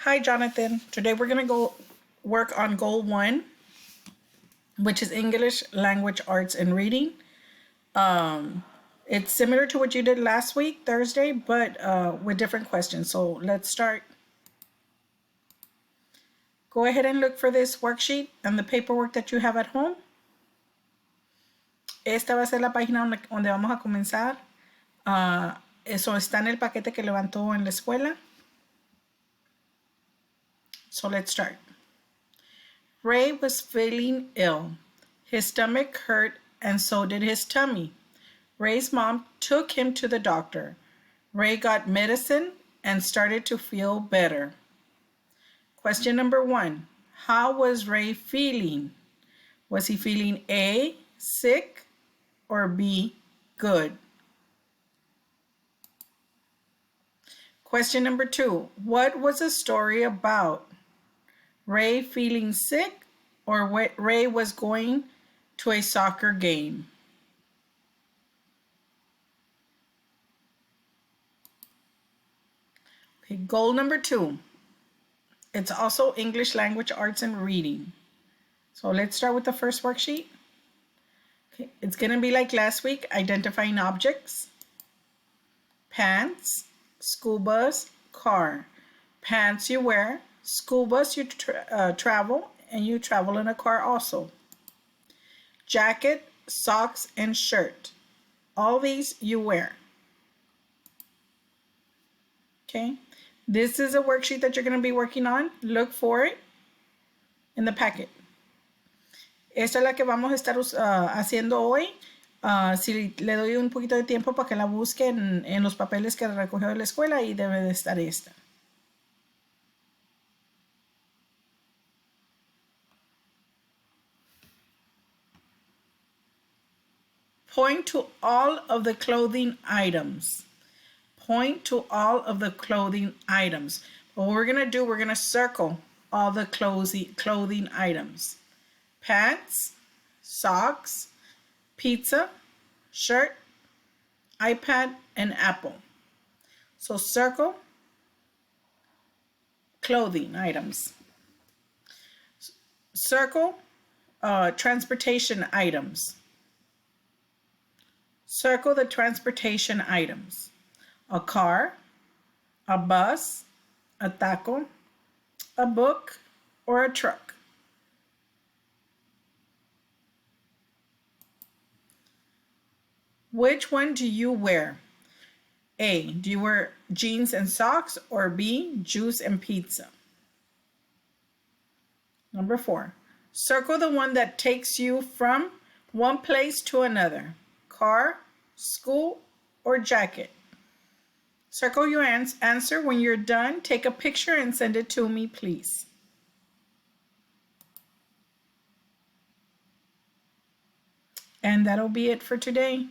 Hi, Jonathan. Today we're going to go work on goal 1, which is English, language, arts, and reading. It's similar to what you did last week, Thursday, but with different questions. So let's start. Go ahead and look for this worksheet and the paperwork that you have at home. Esta va a ser la página donde vamos a comenzar. Eso está en el paquete que levantó en la escuela. So let's start. Ray was feeling ill. His stomach hurt and so did his tummy. Ray's mom took him to the doctor. Ray got medicine and started to feel better. Question number 1. How was Ray feeling? Was he feeling A, sick, or B, good? Question number 2. What was the story about? Ray feeling sick or Ray was going to a soccer game? Okay, goal number 2. It's also English, language, arts, and reading. So let's start with the first worksheet. Okay, it's going to be like last week, identifying objects. Pants, school bus, car. Pants you wear, school bus you travel, and you travel in a car also. Jacket, socks, and shirt. All these you wear. Okay, this is a worksheet that you're going to be working on. Look for it in the packet. Esta es la que vamos a estar haciendo hoy. Si le doy un poquito de tiempo para que la busquen en los papeles que recogió de la escuela, y debe de estar esta. Point to all of the clothing items. Point to all of the clothing items. What we're going to do, we're going to circle all the clothing items. Pants, socks, pizza, shirt, iPad, and apple. So circle clothing items. Circle transportation items. Circle the transportation items. A car, a bus, a taco, a book, or a truck. Which one do you wear? A, do you wear jeans and socks, or B, juice and pizza? Number 4, circle the one that takes you from one place to another. Car, school, or jacket. Circle your answer. When you're done, take a picture and send it to me, please. And that'll be it for today.